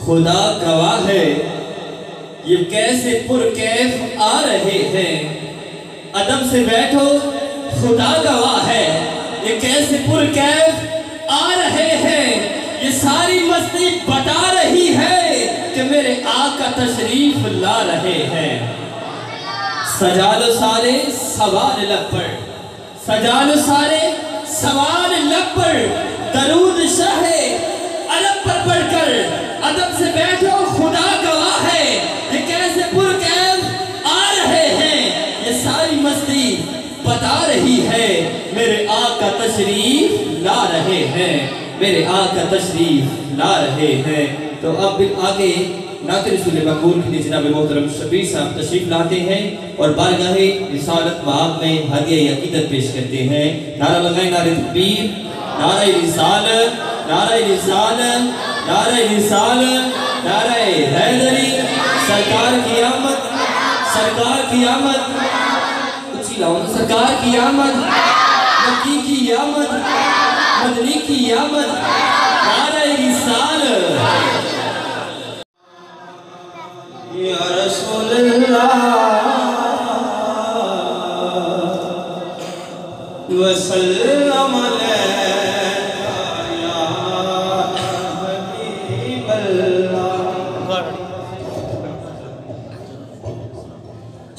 खुदा गवाह है ये कैसे पुरकैफ आ रहे हैं। अदब से बैठो, खुदा गवाह है ये कैसे पुरकैफ आ रहे हैं। ये सारी मस्ती बता रही है कि मेरे आका तशरीफ ला रहे हैं। सजा लो सारे सवाल लब पर, सजा लो सारे सवाल लब पर, दरूद शाहे अलब पर पढ़कर अदब से बैठो, खुदा गवाह है ये कैसे पुरकैफ आ रहे हैं। ये सारी मस्ती बता रही है मेरे आका तशरीफ ला रहे हैं, मेरे आका तशरीफ ला रहे हैं। तो अब आगे नात रसूल मकबूल के लिए जनाब मोहतरम शबीर साहब तशरीफ लाते हैं और बारगाहे रिसालत मआब में हदिया अकीदत पेश करते हैं। नारा लगाए नारे तकबीर, नारे रिसालत, नारे रिसालत, नारे रिसालत, नारे हैदरी। सरकार की आमद, सरकार की आमद, उच्ची लाओ, सरकार की आमद, मक्की की आमद, मदनी की आमद, नारे रिसालत। या रसूलल्लाह वसल्लम अलैका या हबीबल्लाह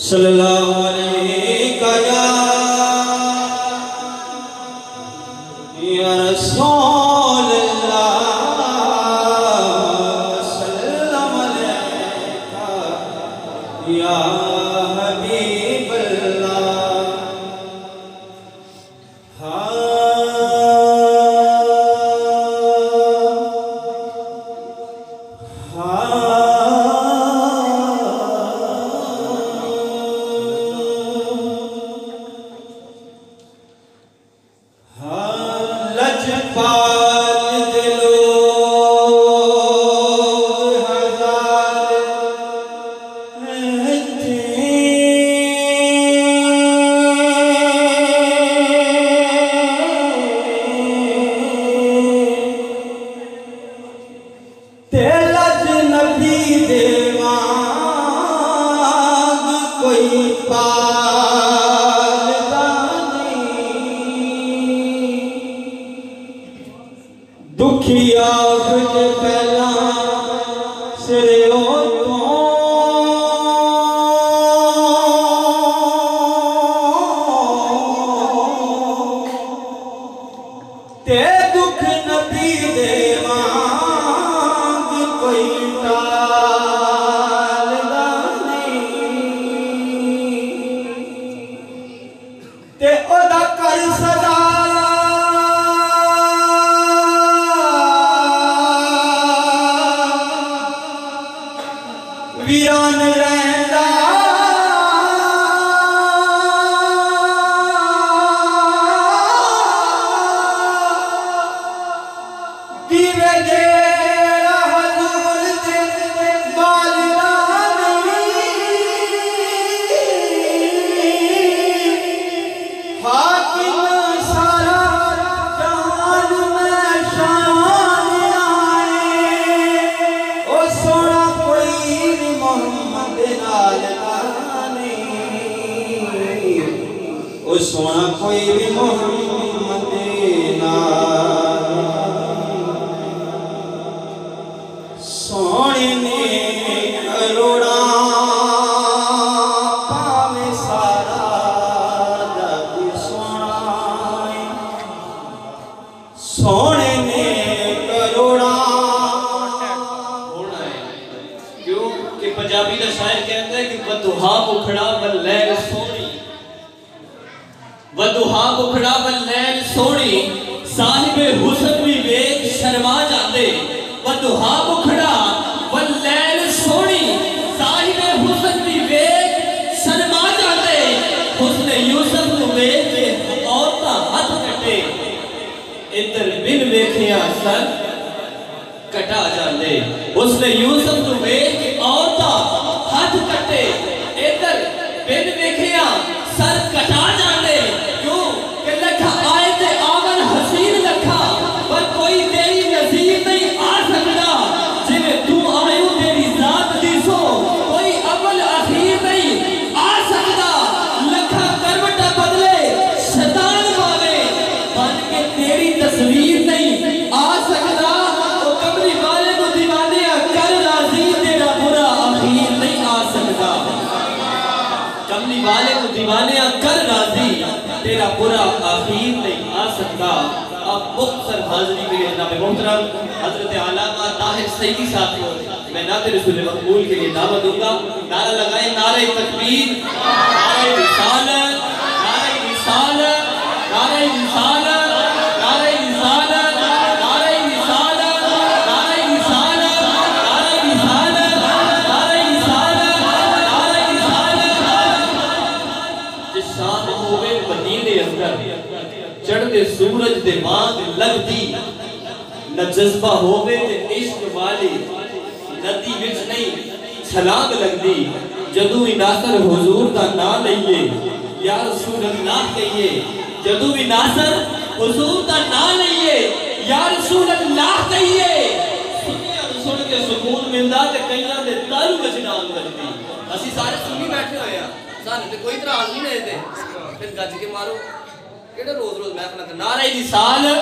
सल्लल्लाहु अलैका या रसूलल्लाह वसल्लम अलैका या हबीबल्लाह। दुखिया पहला सिरे ते दुख नबी दे मांग कोई टालदा नहीं ते ओदा कर सदा वीरान रहंदा दीवे जेड़ा हजूर दे बालरानी हाकिम सारा जहान में शान आए। ओ सोना कोई मोहम्मद नाल नहीं, ओ सोना कोई भी मोहम्मद नाल। सोने ने करोड़ा पावे सारा जग सोना, सोने ने करोड़ा होना है। क्यों कि पंजाबी का शायर कहता है कि वदुहा मुखड़ा वल्लैल सोनी, वदुहा मुखड़ा वल्लैल सोनी, साहिबे हुस्न भी वेख शर्मा जाते। वदुहा मुखड़ा वल्लैल सोनी, साहिबे हुस्न भी वेख शर्मा जाते। हुस्न यूसुफ को वेख के औरतां हथ कटे, इधर बिन वेखिया सर कटा जाते। हुस्न यूसुफ को वेख के औरतां हथ कटे, इधर बिन वेखिया सर कटा जाते। क्यों कि लखा आए थे आवन हसीन लखा, पर कोई तेरी नजीर नहीं आ सकता जिन्हें तू बुरा आखिर नहीं आ सकता। अब मुख्तर हाजिरी के लिए जनाब मोहतरम हजरत अल्लामा ताहिर सईदी साहब को मैं नाते रसूल मकबूल के लिए दावत दूंगा। नारा लगाए नारे तकबीर, नारे रिसालत, नारे रिसालत, नारे रिसालत, नारे रिसालत, नारे रिसालत, नारे रिसालत, नारे रिसालत, नारे रिसालत, नारे रिसालत। जिस शान होवे मदीने अंदर चढ़ते सूरज दे मांग लगदी, न जज्बा होवे ते इश्क वाली नदी विच नहीं छलांग लगदी। जदू भी नासर हुजूर दा नाम लईए या रसूल अल्लाह कहिए, जदू भी नासर हुजूर दा नाम लईए या रसूल अल्लाह कहिए। सुनिया सुन के सुकून मिलदा ते कईयां दे तल विच नाम लगदी। असि सारे सुनी बैठे होए आ, सानू ते कोई इतराज नहीं है ते फिर गज के मारो केड़े रोज रोज महफिल नारे रिसालत।